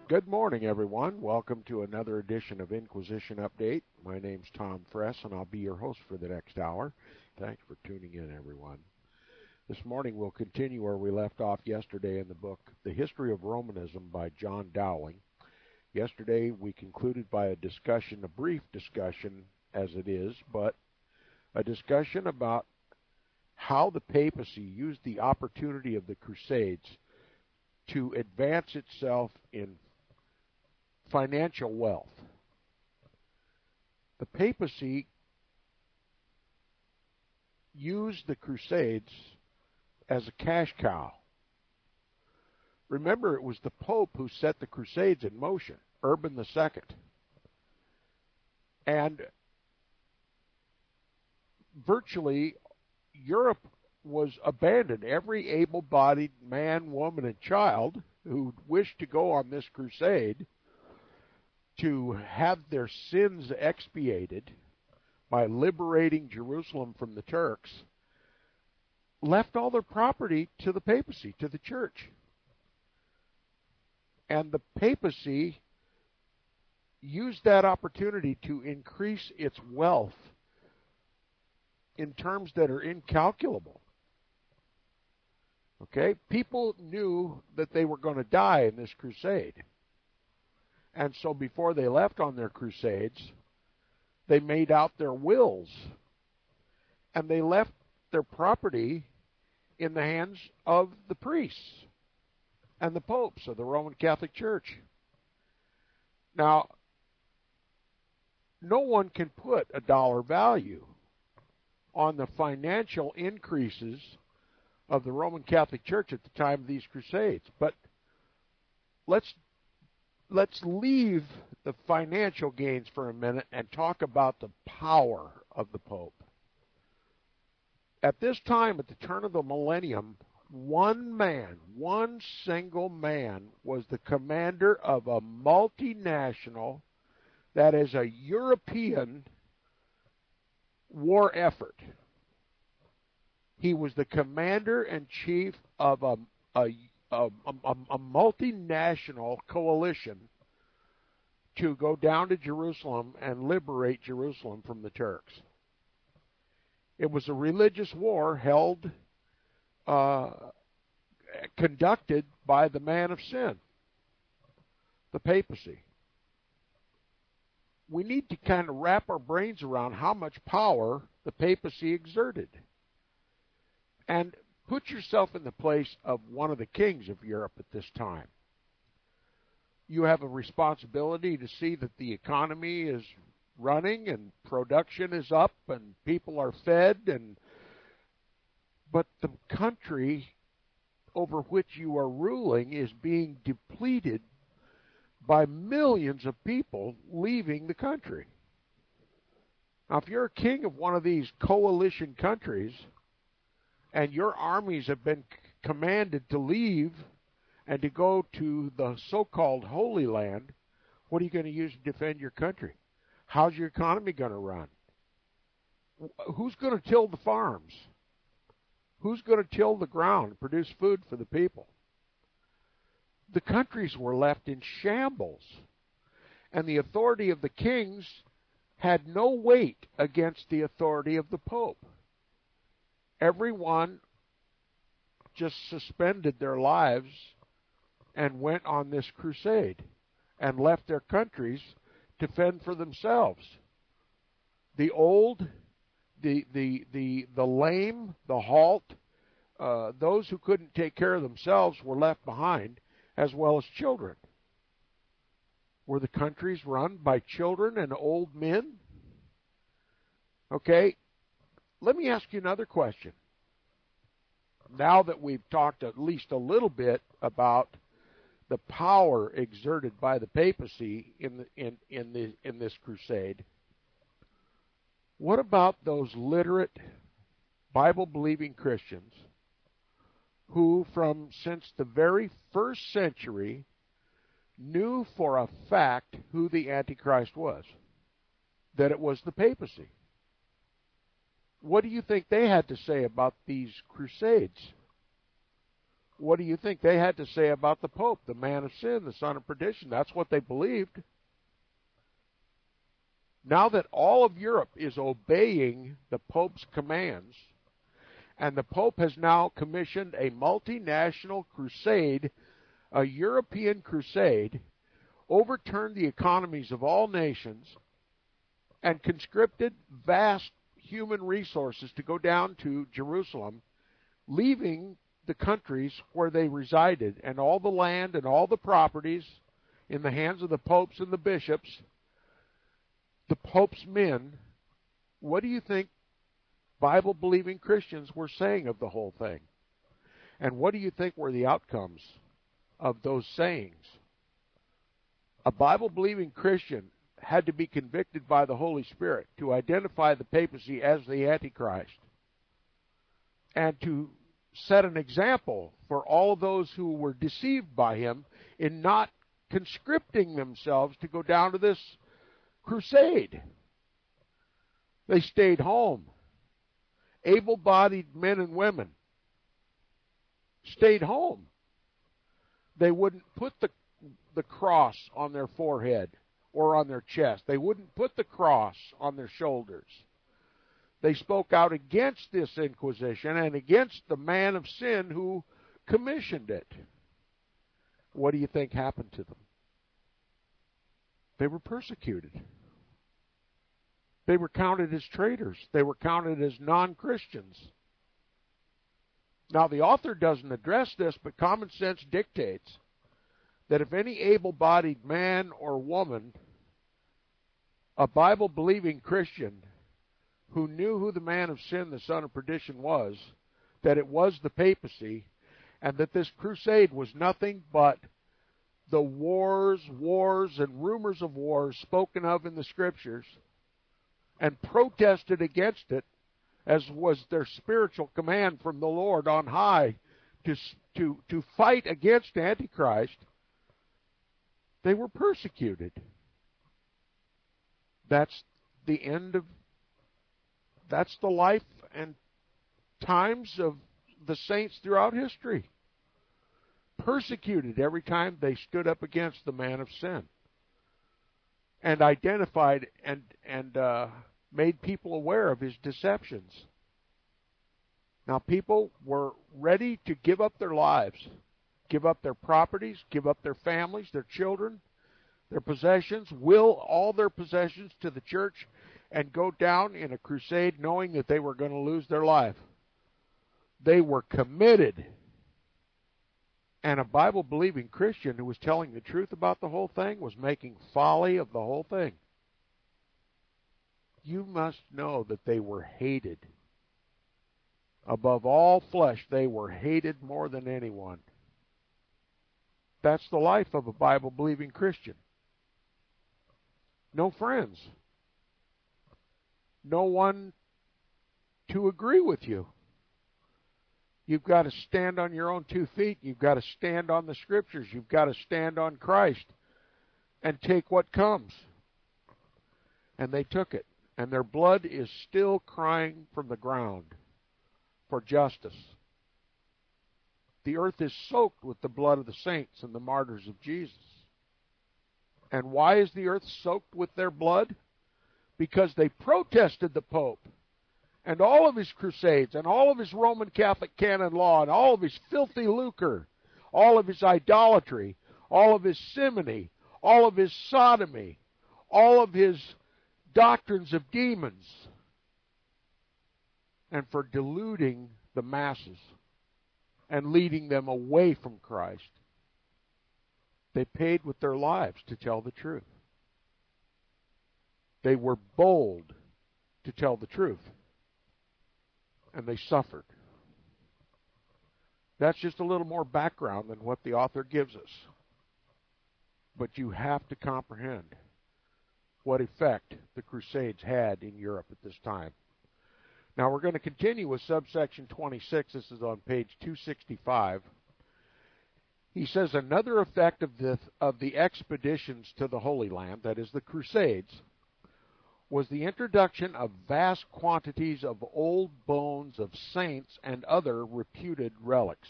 Good morning, everyone. Welcome to another edition of Inquisition Update. My name's Tom Fress, and I'll be your host for the next hour. Thanks for tuning in, everyone. This morning we'll continue where we left off yesterday in the book, The History of Romanism by John Dowling. Yesterday we concluded by a brief discussion as it is, but a discussion about how the papacy used the opportunity of the Crusades to advance itself in financial wealth. The papacy used the Crusades as a cash cow. Remember, it was the Pope who set the Crusades in motion, Urban II. And virtually, Europe was abandoned. Every able-bodied man, woman, and child who wished to go on this crusade to have their sins expiated by liberating Jerusalem from the Turks, left all their property to the papacy, to the church. And the papacy used that opportunity to increase its wealth in terms that are incalculable. Okay? People knew that they were going to die in this crusade. And so before they left on their crusades, they made out their wills. And they left their property in the hands of the priests and the popes of the Roman Catholic Church. Now, no one can put a dollar value on the financial increases of the Roman Catholic Church at the time of these crusades. But let's leave the financial gains for a minute and talk about the power of the Pope. At this time, at the turn of the millennium, one single man, was the commander of a multinational, that is a European war effort. He was the commander-in-chief of a multinational coalition to go down to Jerusalem and liberate Jerusalem from the Turks. It was a religious war conducted by the man of sin, the papacy. We need to kind of wrap our brains around how much power the papacy exerted. And put yourself in the place of one of the kings of Europe at this time. You have a responsibility to see that the economy is running and production is up and people are fed, but the country over which you are ruling is being depleted by millions of people leaving the country. Now, if you're a king of one of these coalition countries and your armies have been commanded to leave and to go to the so-called Holy Land, what are you going to use to defend your country? How's your economy going to run? Who's going to till the farms? Who's going to till the ground and produce food for the people? The countries were left in shambles, and the authority of the kings had no weight against the authority of the Pope. Everyone just suspended their lives and went on this crusade and left their countries to fend for themselves. The old, the lame, the halt, those who couldn't take care of themselves were left behind, as well as children. Were the countries run by children and old men? Okay, let me ask you another question. Now that we've talked at least a little bit about the power exerted by the papacy in this crusade, what about those literate, Bible-believing Christians who, since the very first century, knew for a fact who the Antichrist was? That it was the papacy. What do you think they had to say about these crusades? What do you think they had to say about the Pope, the man of sin, the son of perdition? That's what they believed. Now that all of Europe is obeying the Pope's commands, and the Pope has now commissioned a multinational crusade, a European crusade, overturned the economies of all nations, and conscripted vast human resources to go down to Jerusalem, leaving the countries where they resided and all the land and all the properties in the hands of the popes and the bishops, the Pope's men. What do you think Bible-believing Christians were saying of the whole thing? And what do you think were the outcomes of those sayings? A Bible-believing Christian had to be convicted by the Holy Spirit to identify the papacy as the Antichrist and to set an example for all of those who were deceived by him in not conscripting themselves to go down to this crusade. They stayed home. Able-bodied men and women stayed home. They wouldn't put the cross on their forehead or on their chest. They wouldn't put the cross on their shoulders. They spoke out against this Inquisition and against the man of sin who commissioned it. What do you think happened to them? They were persecuted. They were counted as traitors. They were counted as non-Christians. Now, the author doesn't address this, but common sense dictates that if any able-bodied man or woman, a Bible-believing Christian, who knew who the man of sin, the son of perdition was, that it was the papacy, and that this crusade was nothing but the wars, and rumors of wars spoken of in the Scriptures, and protested against it, as was their spiritual command from the Lord on high, to fight against Antichrist, they were persecuted. That's the end of, that's the life and times of the saints throughout history. Persecuted every time they stood up against the man of sin and identified and made people aware of his deceptions. Now, people were ready to give up their lives, give up their properties, give up their families, their children, their possessions, will all their possessions to the church, and go down in a crusade knowing that they were going to lose their life. They were committed. And a Bible-believing Christian who was telling the truth about the whole thing was making folly of the whole thing. You must know that they were hated. Above all flesh, they were hated more than anyone. That's the life of a Bible-believing Christian. No friends. No one to agree with you. You've got to stand on your own 2 feet. You've got to stand on the Scriptures. You've got to stand on Christ and take what comes. And they took it. And their blood is still crying from the ground for justice. The earth is soaked with the blood of the saints and the martyrs of Jesus. And why is the earth soaked with their blood? Because they protested the Pope and all of his crusades and all of his Roman Catholic canon law and all of his filthy lucre, all of his idolatry, all of his simony, all of his sodomy, all of his doctrines of demons, and for deluding the masses and leading them away from Christ. They paid with their lives to tell the truth. They were bold to tell the truth, and they suffered. That's just a little more background than what the author gives us. But you have to comprehend what effect the Crusades had in Europe at this time. Now we're going to continue with subsection 26. This is on page 265. He says another effect of the expeditions to the Holy Land, that is the Crusades, was the introduction of vast quantities of old bones of saints and other reputed relics,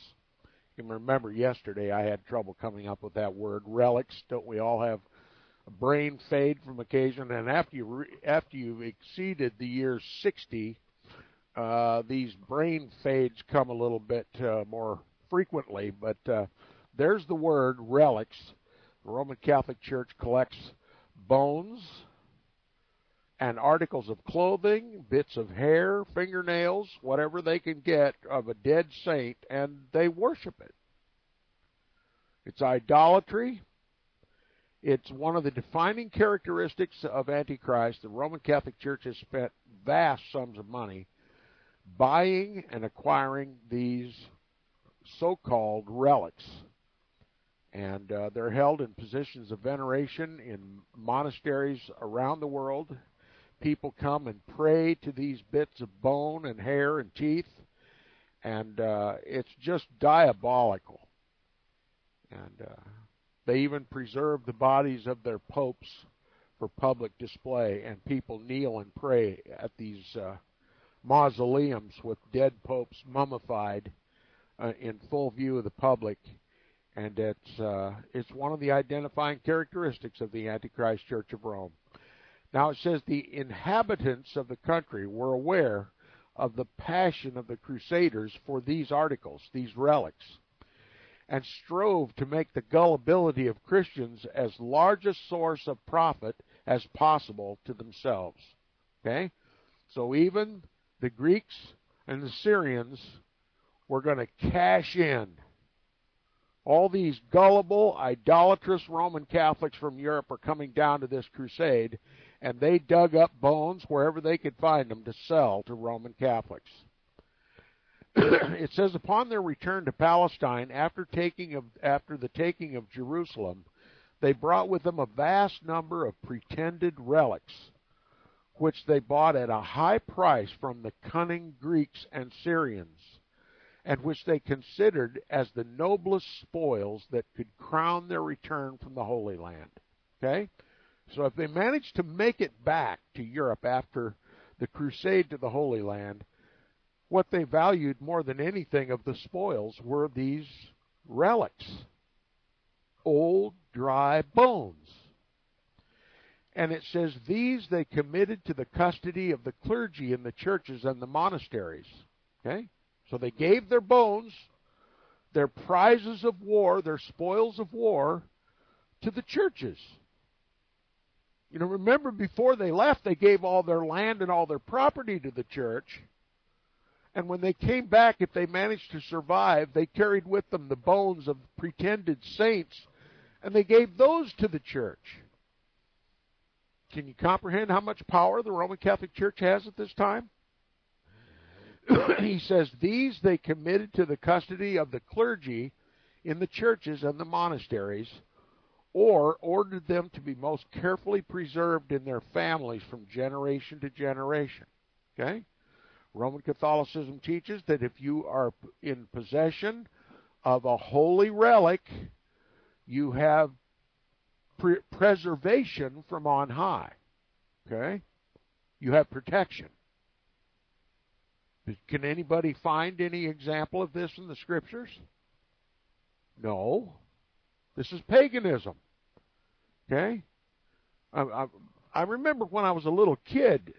You can remember yesterday I had trouble coming up with that word, relics. Don't we all have a brain fade from occasion? And after you've exceeded the year 60, these brain fades come a little bit more frequently. But there's the word, relics. The Roman Catholic Church collects bones and articles of clothing, bits of hair, fingernails, whatever they can get of a dead saint, and they worship it. It's idolatry. It's one of the defining characteristics of Antichrist. The Roman Catholic Church has spent vast sums of money buying and acquiring these so-called relics. And they're held in positions of veneration in monasteries around the world. People come and pray to these bits of bone and hair and teeth, and it's just diabolical. And they even preserve the bodies of their popes for public display, and people kneel and pray at these mausoleums with dead popes mummified in full view of the public. And it's one of the identifying characteristics of the Antichrist Church of Rome. Now it says the inhabitants of the country were aware of the passion of the Crusaders for these articles, these relics, and strove to make the gullibility of Christians as large a source of profit as possible to themselves. Okay? So even the Greeks and the Syrians were going to cash in. All these gullible, idolatrous Roman Catholics from Europe are coming down to this crusade, and they dug up bones wherever they could find them to sell to Roman Catholics. It says, upon their return to Palestine, after the taking of Jerusalem, they brought with them a vast number of pretended relics, which they bought at a high price from the cunning Greeks and Syrians, and which they considered as the noblest spoils that could crown their return from the Holy Land. Okay? So if they managed to make it back to Europe after the crusade to the Holy Land, what they valued more than anything of the spoils were these relics, old, dry bones. And it says, these they committed to the custody of the clergy in the churches and the monasteries. Okay? So they gave their bones, their prizes of war, their spoils of war, to the churches. You know, remember before they left, they gave all their land and all their property to the church. And when they came back, if they managed to survive, they carried with them the bones of pretended saints, and they gave those to the church. Can you comprehend how much power the Roman Catholic Church has at this time? He says, these they committed to the custody of the clergy in the churches and the monasteries, or ordered them to be most carefully preserved in their families from generation to generation. Okay? Roman Catholicism teaches that if you are in possession of a holy relic, you have preservation from on high. Okay? You have protection. Can anybody find any example of this in the Scriptures? No. This is paganism. Okay? I remember when I was a little kid,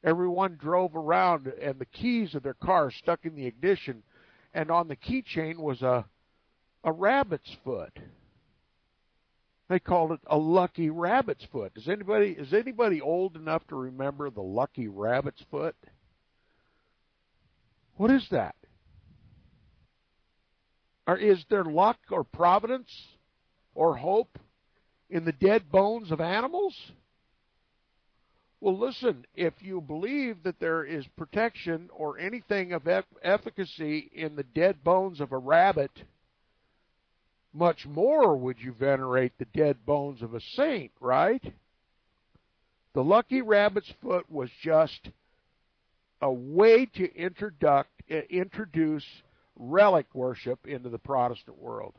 everyone drove around and the keys of their car stuck in the ignition, and on the keychain was a rabbit's foot. They called it a lucky rabbit's foot. Is anybody old enough to remember the lucky rabbit's foot? What is that? Or is there luck or providence or hope in the dead bones of animals? Well, listen, if you believe that there is protection or anything of efficacy in the dead bones of a rabbit, much more would you venerate the dead bones of a saint, right? The lucky rabbit's foot was just a way to introduce relic worship into the Protestant world.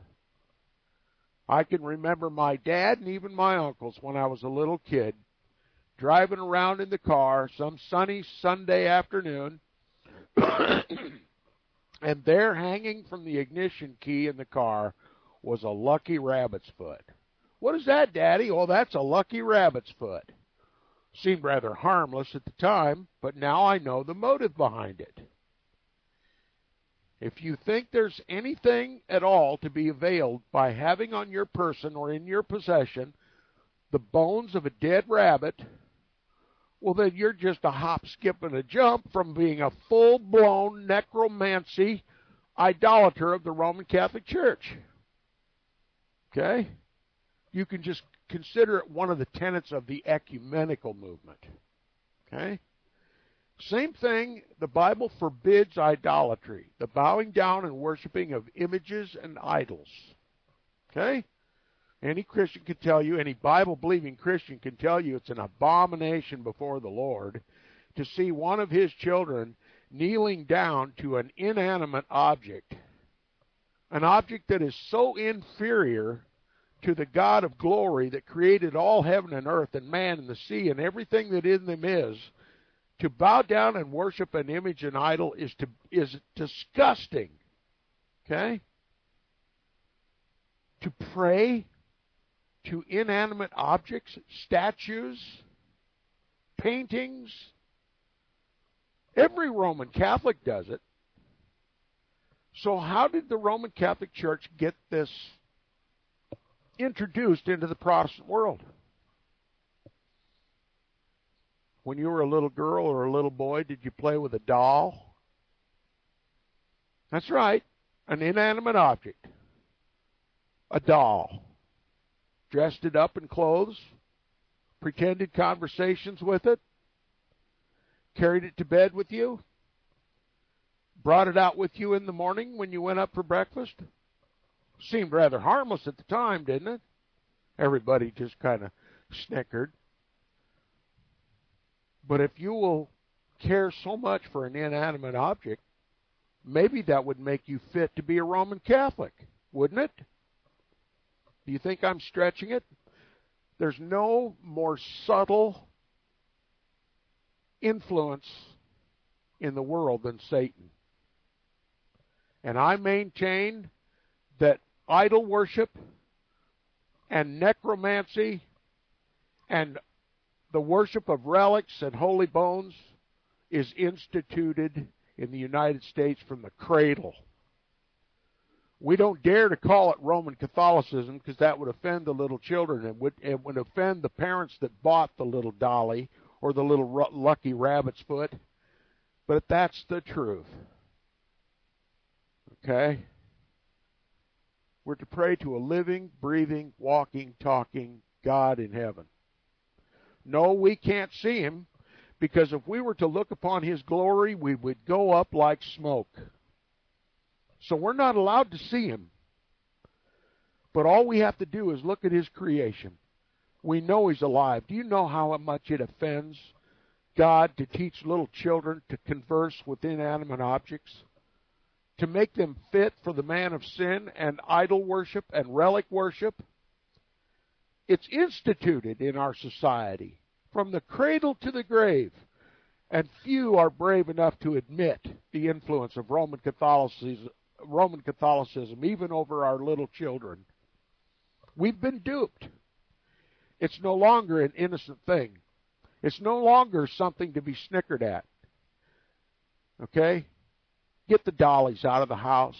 I can remember my dad and even my uncles when I was a little kid driving around in the car some sunny Sunday afternoon, And there, hanging from the ignition key in the car, was a lucky rabbit's foot. What is that, Daddy? Oh, that's a lucky rabbit's foot. Seemed rather harmless at the time, but now I know the motive behind it. If you think there's anything at all to be availed by having on your person or in your possession the bones of a dead rabbit, well, then you're just a hop, skip, and a jump from being a full-blown necromancy idolater of the Roman Catholic Church. Okay? You can just consider it one of the tenets of the ecumenical movement. Okay? Same thing, the Bible forbids idolatry, the bowing down and worshiping of images and idols. Okay? Any Christian can tell you, any Bible-believing Christian can tell you it's an abomination before the Lord to see one of his children kneeling down to an inanimate object, an object that is so inferior to the God of glory that created all heaven and earth and man and the sea and everything that in them is. To bow down and worship an image and idol is disgusting. Okay? To pray to inanimate objects, statues, paintings. Every Roman Catholic does it. So how did the Roman Catholic Church get this introduced into the Protestant world? When you were a little girl or a little boy, did you play with a doll? That's right, an inanimate object. A doll. Dressed it up in clothes, pretended conversations with it, carried it to bed with you, brought it out with you in the morning when you went up for breakfast. Seemed rather harmless at the time, didn't it? Everybody just kind of snickered. But if you will care so much for an inanimate object, maybe that would make you fit to be a Roman Catholic, wouldn't it? Do you think I'm stretching it? There's no more subtle influence in the world than Satan. And I maintain that idol worship and necromancy and the worship of relics and holy bones is instituted in the United States from the cradle. We don't dare to call it Roman Catholicism because that would offend the little children and would offend the parents that bought the little dolly or the little lucky rabbit's foot. But that's the truth. Okay? We're to pray to a living, breathing, walking, talking God in heaven. No, we can't see him, because if we were to look upon his glory, we would go up like smoke. So we're not allowed to see him. But all we have to do is look at his creation. We know he's alive. Do you know how much it offends God to teach little children to converse with inanimate objects? To make them fit for the man of sin and idol worship and relic worship? It's instituted in our society from the cradle to the grave. And few are brave enough to admit the influence of Roman Catholicism, even over our little children. We've been duped. It's no longer an innocent thing. It's no longer something to be snickered at. Okay? Get the dollies out of the house.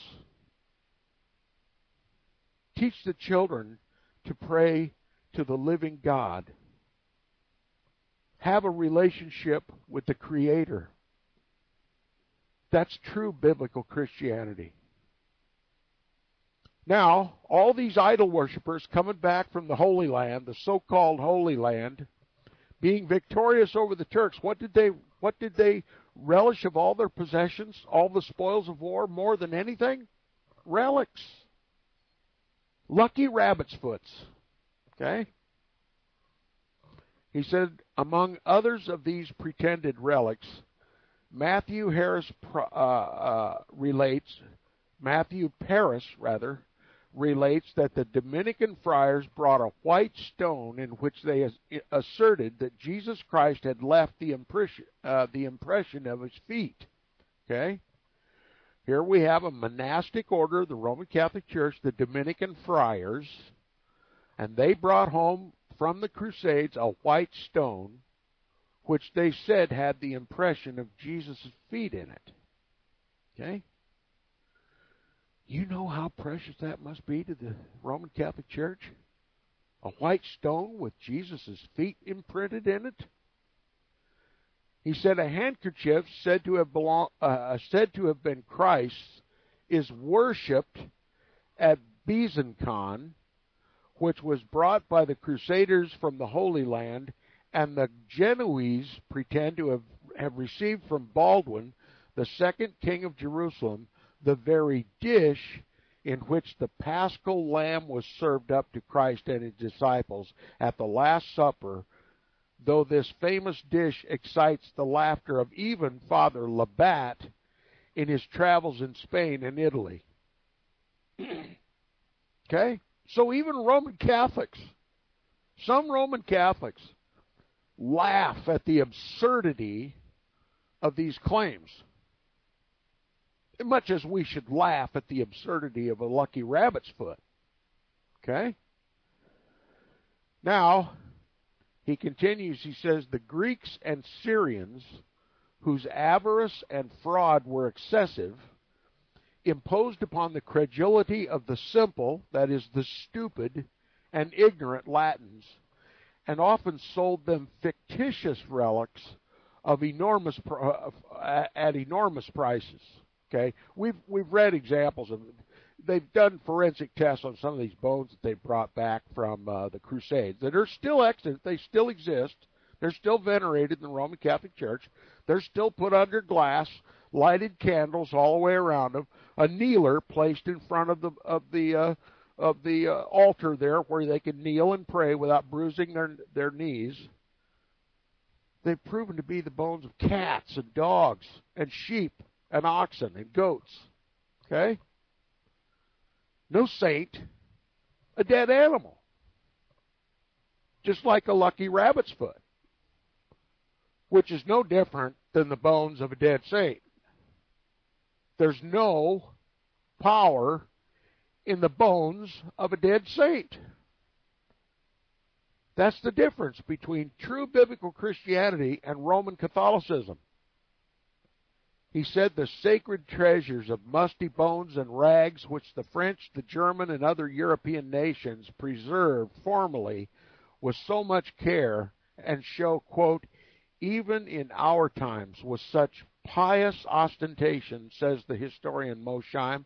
Teach the children to pray to the living God. Have a relationship with the Creator. That's true biblical Christianity. Now, all these idol worshippers coming back from the Holy Land, the so-called Holy Land, being victorious over the Turks, what did they relish of all their possessions, all the spoils of war, more than anything? Relics. Lucky rabbit's foots. Okay? He said, among others of these pretended relics, Matthew Paris relates that the Dominican friars brought a white stone in which they asserted that Jesus Christ had left the impression of his feet. Okay? Here we have a monastic order, the Roman Catholic Church, the Dominican friars, and they brought home from the Crusades a white stone, which they said had the impression of Jesus' feet in it. Okay? You know how precious that must be to the Roman Catholic Church? A white stone with Jesus' feet imprinted in it? He said a handkerchief said to have been Christ's is worshipped at Byzantium, which was brought by the Crusaders from the Holy Land, and the Genoese pretend to have received from Baldwin, the second king of Jerusalem, the very dish in which the paschal lamb was served up to Christ and his disciples at the Last Supper, though this famous dish excites the laughter of even Father Labat in his travels in Spain and Italy. Okay? So even Roman Catholics, some Roman Catholics, laugh at the absurdity of these claims, much as we should laugh at the absurdity of a lucky rabbit's foot. Okay? Now, he continues, he says, the Greeks and Syrians, whose avarice and fraud were excessive, imposed upon the credulity of the simple, that is, the stupid and ignorant Latins, and often sold them fictitious relics of at enormous prices. Okay, we've read examples of. They've done forensic tests on some of these bones that they brought back from the Crusades that are still extant. They still exist. They're still venerated in the Roman Catholic Church. They're still put under glass, lighted candles all the way around them, a kneeler placed in front of the altar there where they can kneel and pray without bruising their knees. They've proven to be the bones of cats and dogs and sheep and oxen and goats. Okay? No saint, a dead animal. Just like a lucky rabbit's foot, which is no different than the bones of a dead saint. There's no power in the bones of a dead saint. That's the difference between true biblical Christianity and Roman Catholicism. He said the sacred treasures of musty bones and rags which the French, the German, and other European nations preserved formerly with so much care and show, quote, even in our times with such pious ostentation, says the historian Mosheim,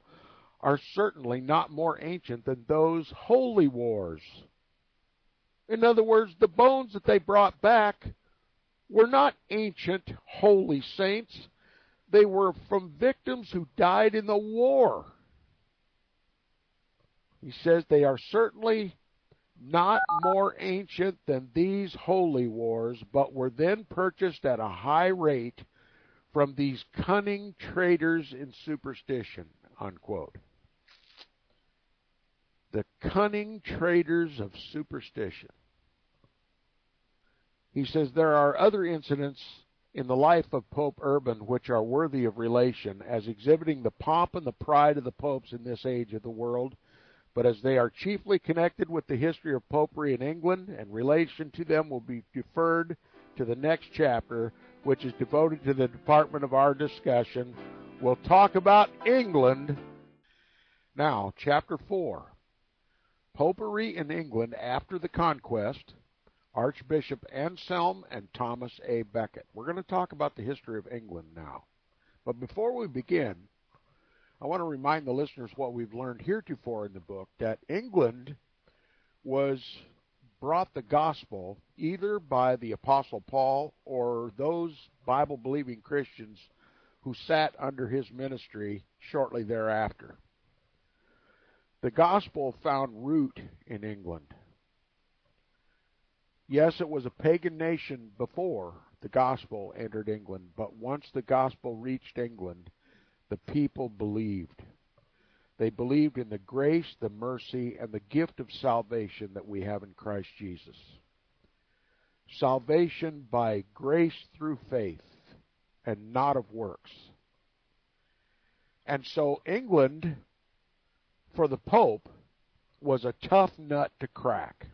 are certainly not more ancient than those holy wars. In other words, the bones that they brought back were not ancient holy saints. They were from victims who died in the war. He says they are certainly not more ancient than these holy wars, but were then purchased at a high rate from these cunning traders in superstition, unquote. The cunning traders of superstition. He says there are other incidents in the life of Pope Urban which are worthy of relation, as exhibiting the pomp and the pride of the popes in this age of the world, but as they are chiefly connected with the history of popery in England, and relation to them will be deferred to the next chapter, which is devoted to the department of our discussion. We'll talk about England. Now, chapter 4. Popery in England after the conquest, Archbishop Anselm and Thomas A. Becket. We're going to talk about the history of England now. But before we begin, I want to remind the listeners what we've learned heretofore in the book, that England brought the gospel either by the Apostle Paul or those Bible-believing Christians who sat under his ministry shortly thereafter. The gospel found root in England. Yes, it was a pagan nation before the gospel entered England, but once the gospel reached England, the people believed. They believed in the grace, the mercy, and the gift of salvation that we have in Christ Jesus. Salvation by grace through faith, and not of works. And so England, for the Pope, was a tough nut to crack.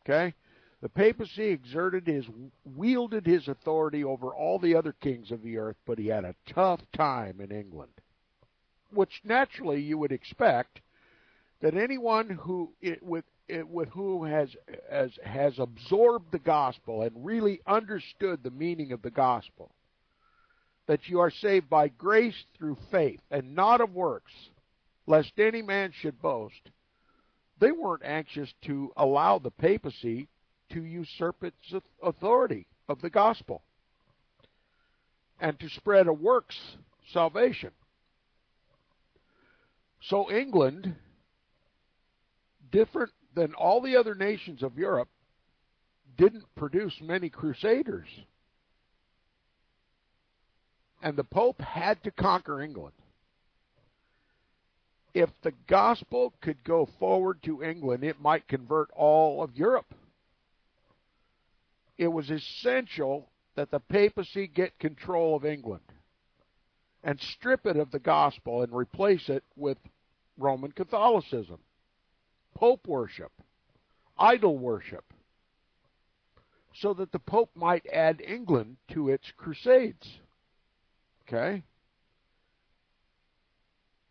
Okay? The papacy wielded his authority over all the other kings of the earth, but he had a tough time in England, which naturally you would expect that anyone who has absorbed the gospel and really understood the meaning of the gospel, that you are saved by grace through faith and not of works, lest any man should boast, they weren't anxious to allow the papacy to usurp its authority of the gospel and to spread a works salvation. So England, different than all the other nations of Europe, didn't produce many crusaders. And the Pope had to conquer England. If the gospel could go forward to England, it might convert all of Europe. It was essential that the papacy get control of England and strip it of the gospel and replace it with Roman Catholicism, Pope worship, idol worship, so that the Pope might add England to its crusades. Okay?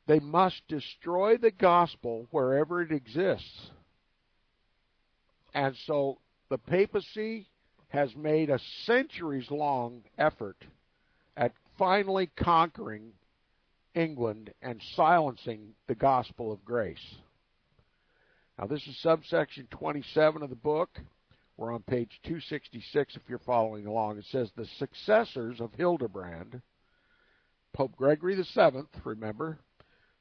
They must destroy the gospel wherever it exists. And so the papacy has made a centuries-long effort at finally conquering England and silencing the gospel of grace. Now, this is subsection 27 of the book. We're on page 266 if you're following along. It says, the successors of Hildebrand, Pope Gregory VII, remember,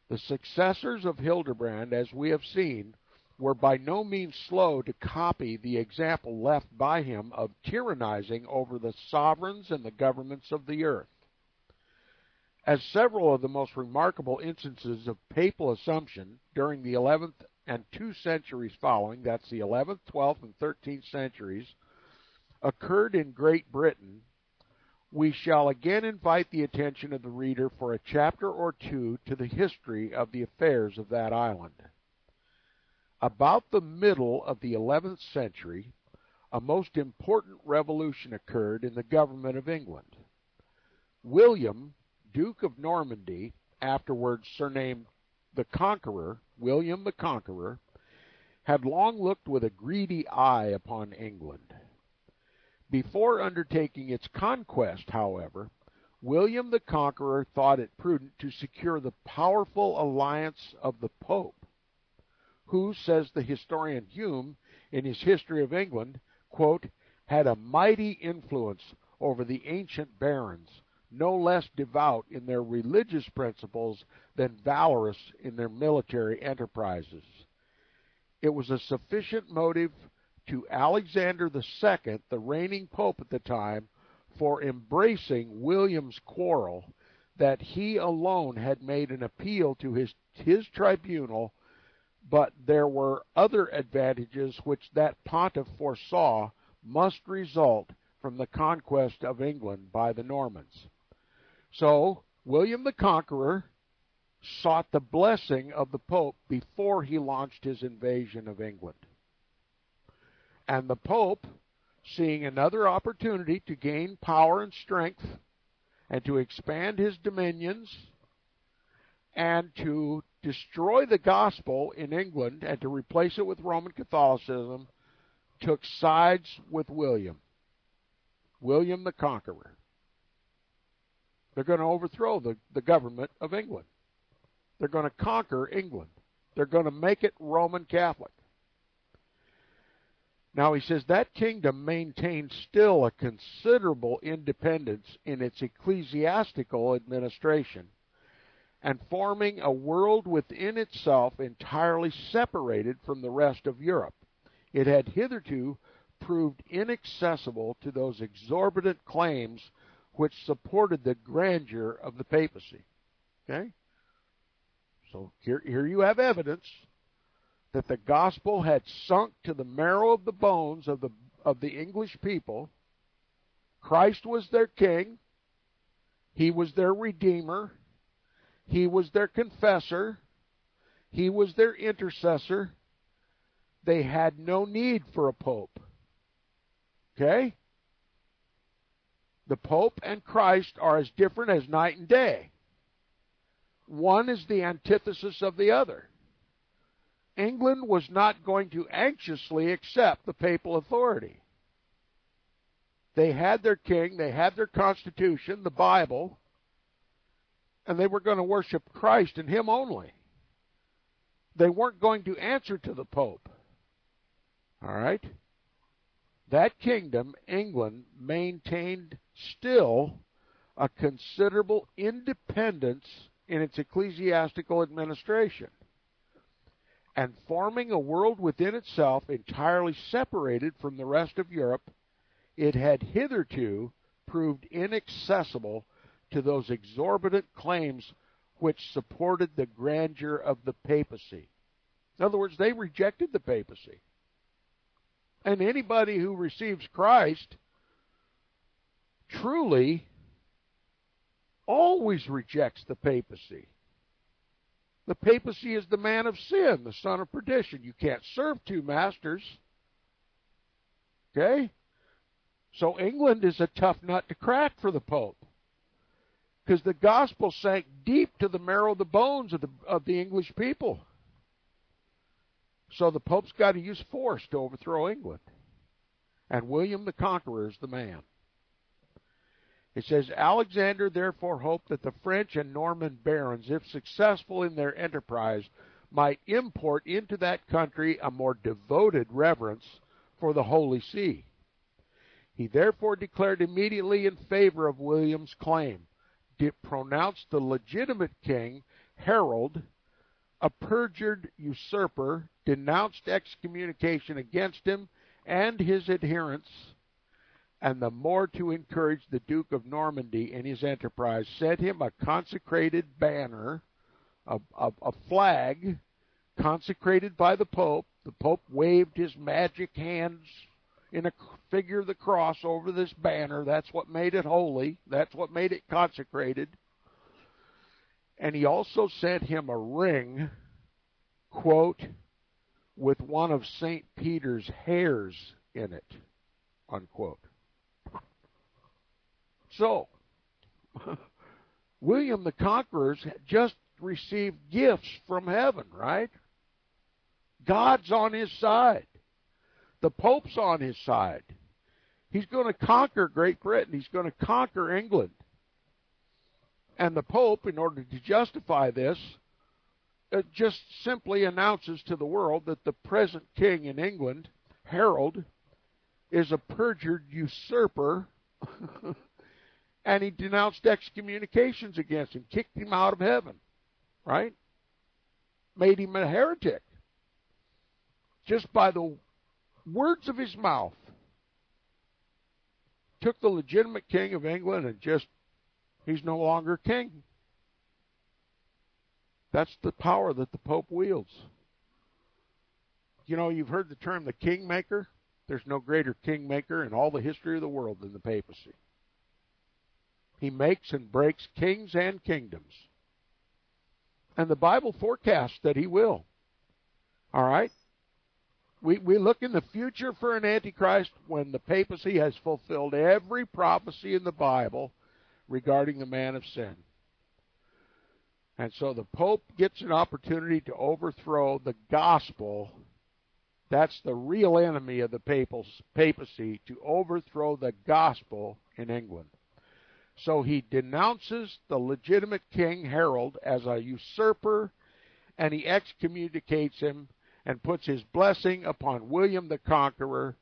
the successors of Hildebrand, as we have seen, were by no means slow to copy the example left by him of tyrannizing over the sovereigns and the governments of the earth. As several of the most remarkable instances of papal assumption during the 11th and 2 centuries following, that's the 11th, 12th, and 13th centuries, occurred in Great Britain, we shall again invite the attention of the reader for a chapter or two to the history of the affairs of that island. About the middle of the 11th century, a most important revolution occurred in the government of England. William, Duke of Normandy, afterwards surnamed the Conqueror, William the Conqueror, had long looked with a greedy eye upon England. Before undertaking its conquest, however, William the Conqueror thought it prudent to secure the powerful alliance of the Pope, who, says the historian Hume in his History of England, quote, had a mighty influence over the ancient barons, no less devout in their religious principles than valorous in their military enterprises. It was a sufficient motive to Alexander II, the reigning pope at the time, for embracing William's quarrel, that he alone had made an appeal to his tribunal, but there were other advantages which that pontiff foresaw must result from the conquest of England by the Normans. So, William the Conqueror sought the blessing of the Pope before he launched his invasion of England. And the Pope, seeing another opportunity to gain power and strength and to expand his dominions and to destroy the gospel in England and to replace it with Roman Catholicism, took sides with William the Conqueror. They're going to overthrow the government of England. They're going to conquer England. They're going to make it Roman Catholic. Now, he says that kingdom maintained still a considerable independence in its ecclesiastical administration, and forming a world within itself entirely separated from the rest of Europe. It had hitherto proved inaccessible to those exorbitant claims which supported the grandeur of the papacy. Okay? So here you have evidence that the gospel had sunk to the marrow of the bones of the English people. Christ was their king. He was their redeemer. He was their confessor. He was their intercessor. They had no need for a pope. Okay? The Pope and Christ are as different as night and day. One is the antithesis of the other. England was not going to anxiously accept the papal authority. They had their king, they had their constitution, the Bible, and they were going to worship Christ and Him only. They weren't going to answer to the Pope. All right? That kingdom, England, maintained still a considerable independence in its ecclesiastical administration, and forming a world within itself entirely separated from the rest of Europe, it had hitherto proved inaccessible to those exorbitant claims which supported the grandeur of the papacy. In other words, they rejected the papacy. And anybody who receives Christ truly always rejects the papacy. The papacy is the man of sin, the son of perdition. You can't serve two masters. Okay? So England is a tough nut to crack for the Pope, because the gospel sank deep to the marrow of the bones of the English people. So the Pope's got to use force to overthrow England. And William the Conqueror is the man. It says, Alexander therefore hoped that the French and Norman barons, if successful in their enterprise, might import into that country a more devoted reverence for the Holy See. He therefore declared immediately in favor of William's claim, pronounced the legitimate king, Harold, a perjured usurper, denounced excommunication against him and his adherents, and the more to encourage the Duke of Normandy in his enterprise, sent him a consecrated banner, a flag consecrated by the Pope. The Pope waved his magic hands in a figure of the cross over this banner. That's what made it holy. That's what made it consecrated. And he also sent him a ring, quote, with one of St. Peter's hairs in it, unquote. So, William the Conqueror's just received gifts from heaven, right? God's on his side. The Pope's on his side. He's going to conquer Great Britain. He's going to conquer England. And the Pope, in order to justify this, just simply announces to the world that the present king in England, Harold, is a perjured usurper, and he denounced excommunications against him, kicked him out of heaven, right? Made him a heretic just by the words of his mouth. Took the legitimate king of England and just, he's no longer king. That's the power that the Pope wields. You know, you've heard the term the kingmaker. There's no greater kingmaker in all the history of the world than the papacy. He makes and breaks kings and kingdoms. And the Bible forecasts that he will. All right? We look in the future for an Antichrist when the papacy has fulfilled every prophecy in the Bible regarding the man of sin. And so the Pope gets an opportunity to overthrow the gospel. That's the real enemy of the papacy, to overthrow the gospel in England. So he denounces the legitimate King Harold as a usurper, and he excommunicates him and puts his blessing upon William the Conqueror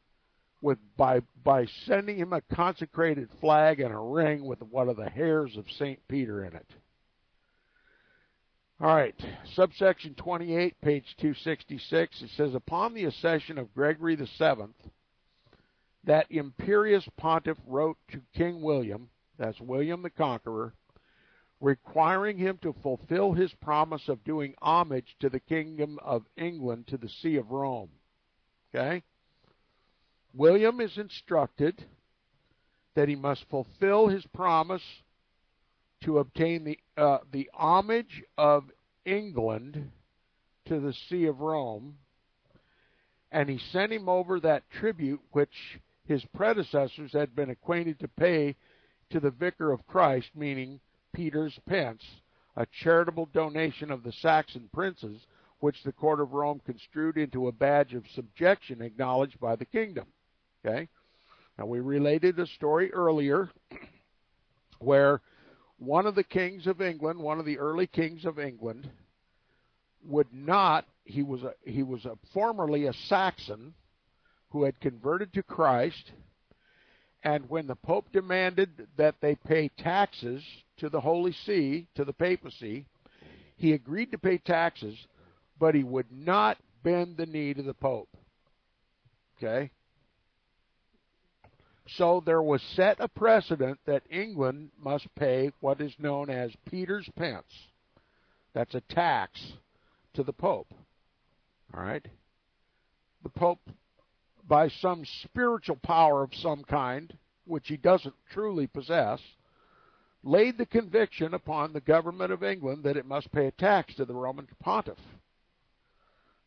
by sending him a consecrated flag and a ring with one of the hairs of St. Peter in it. All right, subsection 28, page 266, it says, upon the accession of Gregory VII, that imperious pontiff wrote to King William, that's William the Conqueror, requiring him to fulfill his promise of doing homage to the kingdom of England to the See of Rome. Okay? William is instructed that he must fulfill his promise to obtain the homage of England to the See of Rome, and he sent him over that tribute which his predecessors had been acquainted to pay to the Vicar of Christ, meaning Peter's pence, a charitable donation of the Saxon princes, which the court of Rome construed into a badge of subjection acknowledged by the kingdom. Okay? Now, we related a story earlier where one of the kings of England, one of the early kings of England, would not, he was formerly a Saxon who had converted to Christ, and when the Pope demanded that they pay taxes to the Holy See, to the Papacy, he agreed to pay taxes, but he would not bend the knee to the Pope. Okay? So there was set a precedent that England must pay what is known as Peter's pence. That's a tax to the Pope. All right? The Pope, by some spiritual power of some kind, which he doesn't truly possess, laid the conviction upon the government of England that it must pay a tax to the Roman Pontiff.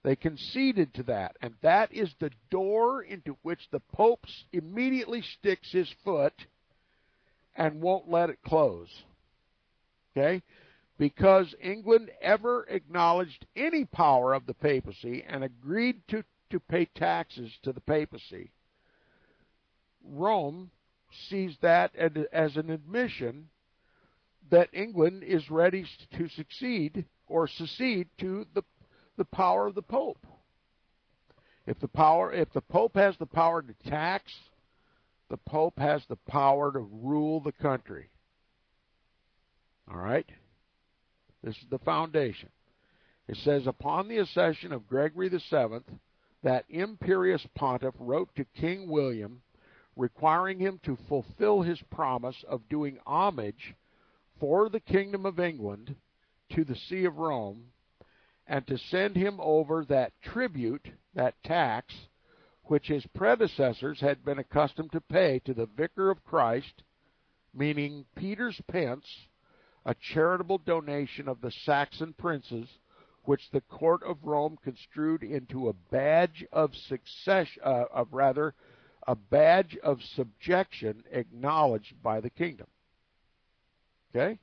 They conceded to that, and that is the door into which the Pope immediately sticks his foot and won't let it close. Okay? Because England ever acknowledged any power of the papacy and agreed to pay taxes to the papacy, Rome sees that as an admission that England is ready to succeed or secede to the power of the Pope. If the Pope has the power to tax, the Pope has the power to rule the country. All right? This is the foundation. It says, upon the accession of Gregory VII, that imperious pontiff wrote to King William, requiring him to fulfill his promise of doing homage for the kingdom of England to the See of Rome, and to send him over that tribute, that tax, which his predecessors had been accustomed to pay to the Vicar of Christ, meaning Peter's pence, a charitable donation of the Saxon princes, which the court of Rome construed into a badge of a badge of subjection acknowledged by the kingdom. Okay?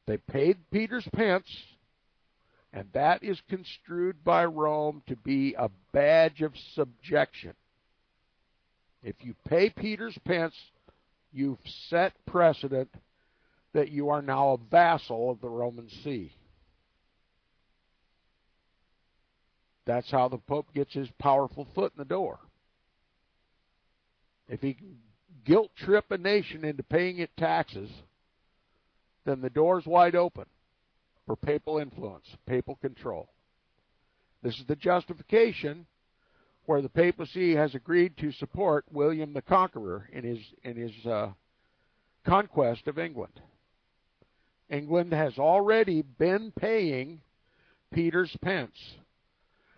They paid Peter's pence, and that is construed by Rome to be a badge of subjection. If you pay Peter's pence, you've set precedent that you are now a vassal of the Roman See. That's how the Pope gets his powerful foot in the door. If he can guilt-trip a nation into paying it taxes, then the door's wide open for papal influence, papal control. This is the justification where the papacy has agreed to support William the Conqueror in his conquest of England. England has already been paying Peter's pence,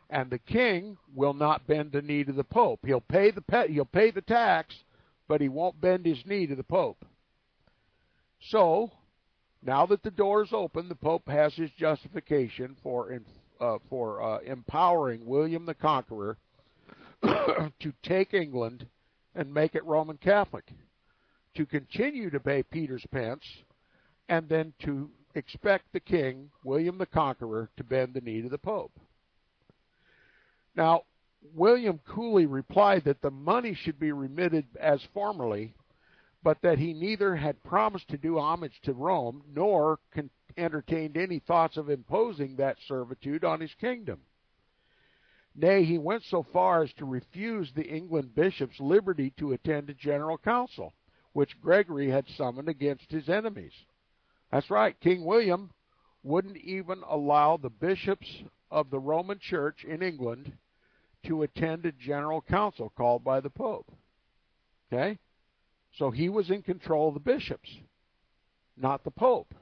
and the king will not bend the knee to the Pope. He'll pay the tax, but he won't bend his knee to the Pope. So, now that the door is open, the Pope has his justification for empowering William the Conqueror to take England and make it Roman Catholic, to continue to pay Peter's pence, and then to expect the king, William the Conqueror, to bend the knee to the Pope. Now, William coolly replied that the money should be remitted as formerly, but that he neither had promised to do homage to Rome, nor entertained any thoughts of imposing that servitude on his kingdom. Nay, he went so far as to refuse the England bishops liberty to attend a general council, which Gregory had summoned against his enemies. That's right, King William wouldn't even allow the bishops of the Roman Church in England to attend a general council called by the Pope. Okay? So he was in control of the bishops, not the Pope.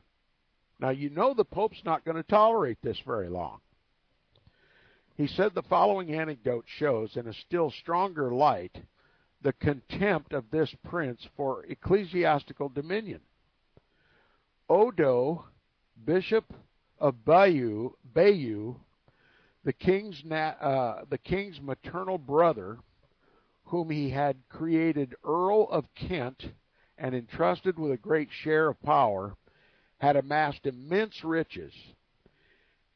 Now, you know the Pope's not going to tolerate this very long. He said the following anecdote shows, in a still stronger light, the contempt of this prince for ecclesiastical dominion. Odo, Bishop of Bayeux, the king's maternal brother, whom he had created Earl of Kent and entrusted with a great share of power, had amassed immense riches.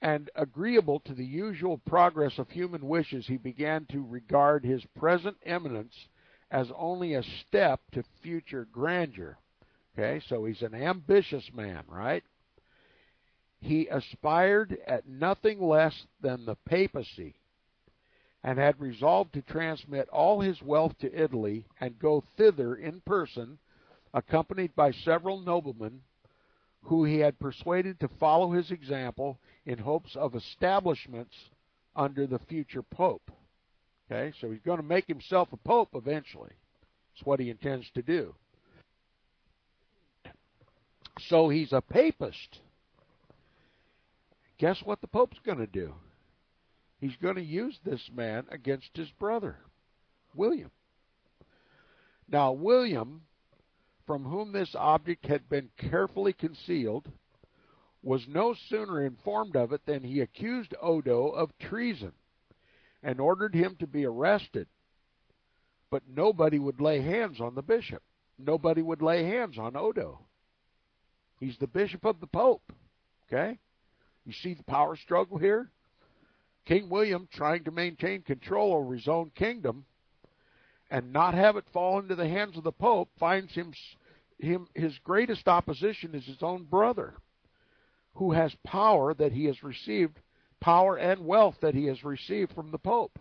And agreeable to the usual progress of human wishes, he began to regard his present eminence as only a step to future grandeur. Okay, so he's an ambitious man, right? He aspired at nothing less than the papacy, and had resolved to transmit all his wealth to Italy and go thither in person, accompanied by several noblemen who he had persuaded to follow his example in hopes of establishments under the future pope. Okay, so he's going to make himself a pope eventually. That's what he intends to do. So he's a papist. Guess what the pope's going to do? He's going to use this man against his brother, William. Now, William, from whom this object had been carefully concealed, was no sooner informed of it than he accused Odo of treason and ordered him to be arrested. But nobody would lay hands on the bishop. Nobody would lay hands on Odo. He's the bishop of the pope. Okay? You see the power struggle here? King William, trying to maintain control over his own kingdom and not have it fall into the hands of the pope, finds his greatest opposition is his own brother, who has power that he has received, power and wealth that he has received from the pope.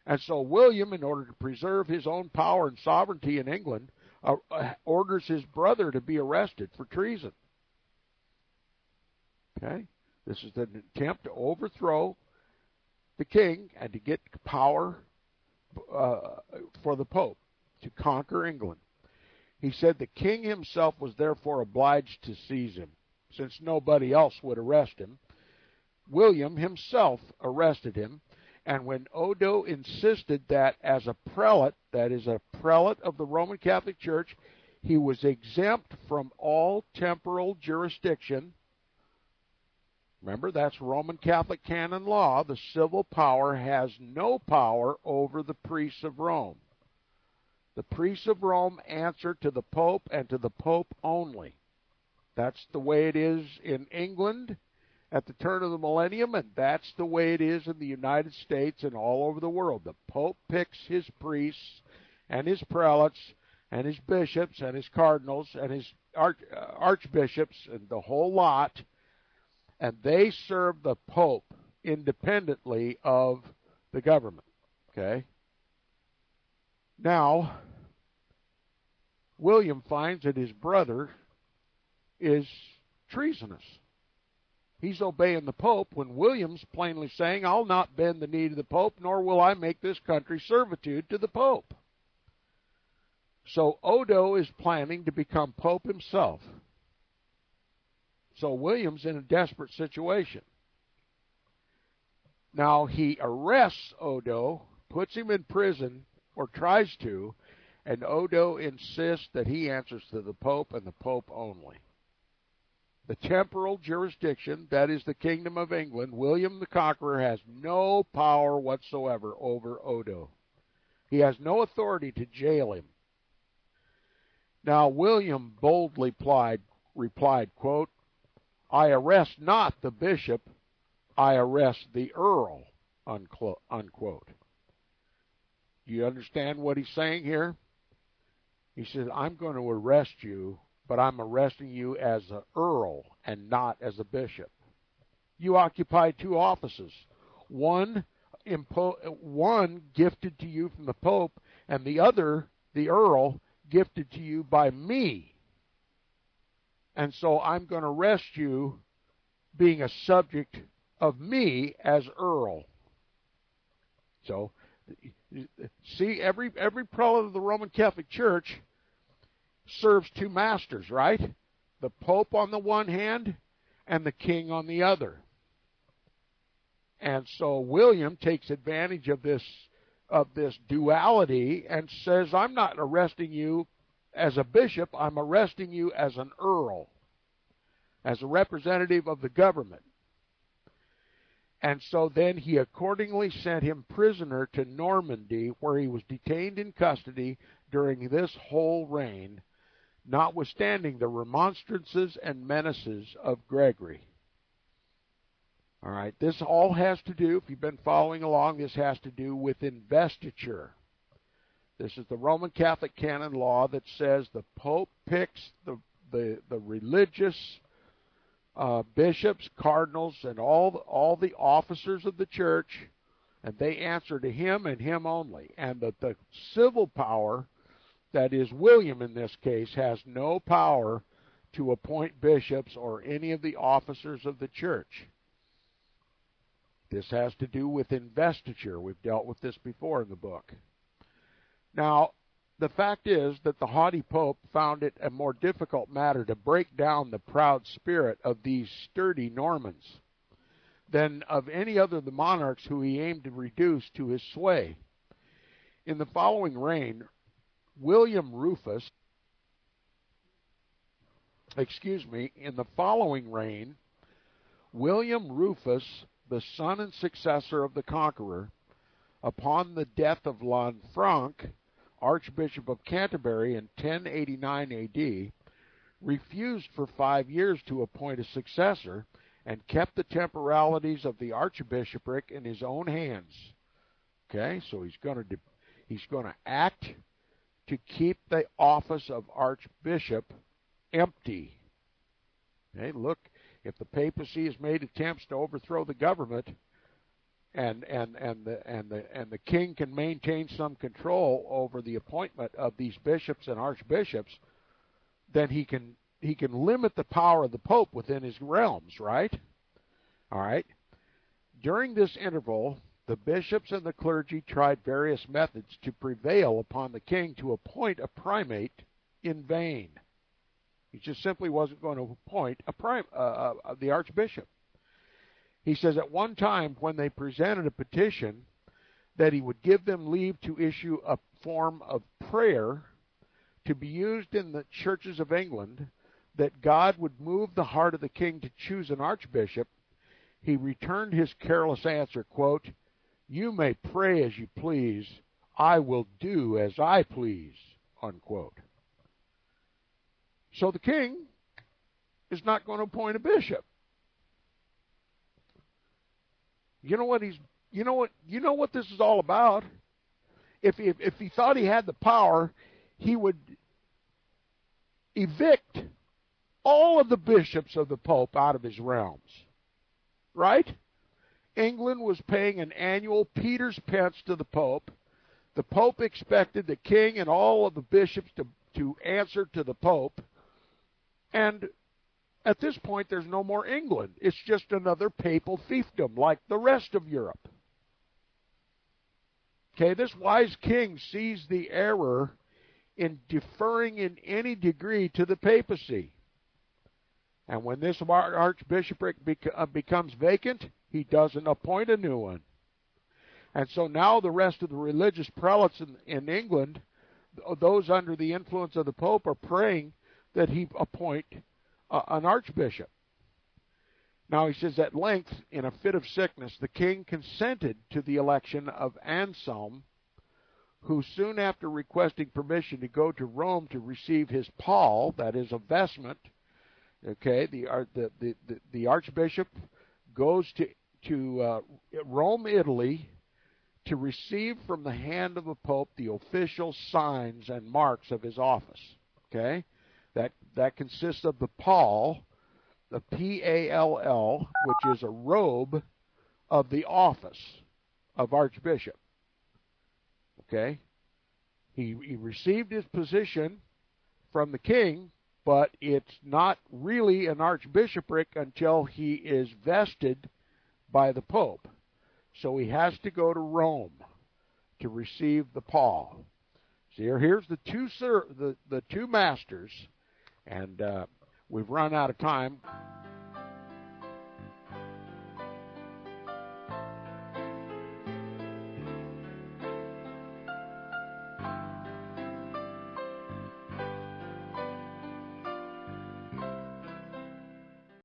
And so William, in order to preserve his own power and sovereignty in England, orders his brother to be arrested for treason. Okay? This is an attempt to overthrow the king and to get power for the pope, to conquer England. He said the king himself was therefore obliged to seize him, since nobody else would arrest him. William himself arrested him, and when Odo insisted that as a prelate, that is a prelate of the Roman Catholic Church, he was exempt from all temporal jurisdiction. Remember, that's Roman Catholic canon law. The civil power has no power over the priests of Rome. The priests of Rome answer to the Pope and to the Pope only. That's the way it is in England at the turn of the millennium, and that's the way it is in the United States and all over the world. The Pope picks his priests and his prelates and his bishops and his cardinals and his archbishops and the whole lot, and they serve the Pope independently of the government. Okay? Now, William finds that his brother is treasonous. He's obeying the Pope when William's plainly saying, I'll not bend the knee to the Pope, nor will I make this country servitude to the Pope. So Odo is planning to become Pope himself. So William's in a desperate situation. Now he arrests Odo, puts him in prison, or tries to, and Odo insists that he answers to the Pope and the Pope only. The temporal jurisdiction, that is the Kingdom of England, William the Conqueror has no power whatsoever over Odo. He has no authority to jail him. Now William boldly replied, quote, I arrest not the bishop, I arrest the earl, unquote. Do you understand what he's saying here? He says, I'm going to arrest you, but I'm arresting you as an earl and not as a bishop. You occupy two offices, one gifted to you from the Pope, and the other, the earl, gifted to you by me. And so I'm going to arrest you being a subject of me as earl. So, see, every prelate of the Roman Catholic Church serves two masters, right? The Pope on the one hand and the king on the other. And so William takes advantage of this duality and says, I'm not arresting you as a bishop, I'm arresting you as an earl. as a representative of the government. And so then he accordingly sent him prisoner to Normandy, where he was detained in custody during this whole reign, notwithstanding the remonstrances and menaces of Gregory. All right, this all has to do, if you've been following along, this has to do with investiture. This is the Roman Catholic canon law that says the Pope picks the religious bishops, cardinals, and all the officers of the church, and they answer to him and him only. And that the civil power, that is William in this case, has no power to appoint bishops or any of the officers of the church. This has to do with investiture. We've dealt with this before in the book. Now, the fact is that the haughty Pope found it a more difficult matter to break down the proud spirit of these sturdy Normans than of any other of the monarchs who he aimed to reduce to his sway. In the following reign, William Rufus, the son and successor of the Conqueror, upon the death of Lanfranc, Archbishop of Canterbury in 1089 A.D., refused for 5 years to appoint a successor and kept the temporalities of the archbishopric in his own hands. Okay, so he's going to act to keep the office of archbishop empty. Okay, look, if the papacy has made attempts to overthrow the government, and the king can maintain some control over the appointment of these bishops and archbishops, then he can limit the power of the Pope within his realms, right? All right. During this interval, the bishops and the clergy tried various methods to prevail upon the king to appoint a primate in vain. He just simply wasn't going to appoint the archbishop. He says at one time when they presented a petition that he would give them leave to issue a form of prayer to be used in the churches of England, that God would move the heart of the king to choose an archbishop, he returned his careless answer, quote, "You may pray as you please, I will do as I please," unquote. So the king is not going to appoint a bishop. You know what this is all about? If he thought he had the power, he would evict all of the bishops of the Pope out of his realms. Right? England was paying an annual Peter's pence to the Pope. The Pope expected the king and all of the bishops to answer to the Pope. And at this point, there's no more England. It's just another papal fiefdom like the rest of Europe. Okay, this wise king sees the error in deferring in any degree to the papacy. And when this archbishopric becomes vacant, he doesn't appoint a new one. And so now the rest of the religious prelates in England, those under the influence of the Pope, are praying that he appoint an archbishop. Now he says, at length, in a fit of sickness, the king consented to the election of Anselm, who soon after requesting permission to go to Rome to receive his pall, that is a vestment, okay, the archbishop goes to Rome, Italy, to receive from the hand of the Pope the official signs and marks of his office. Okay, that consists of the pall, the P-A-L-L, which is a robe of the office of archbishop. Okay, he received his position from the king, but it's not really an archbishopric until he is vested by the Pope. So he has to go to Rome to receive the pall. See, here's the two masters, and we've run out of time.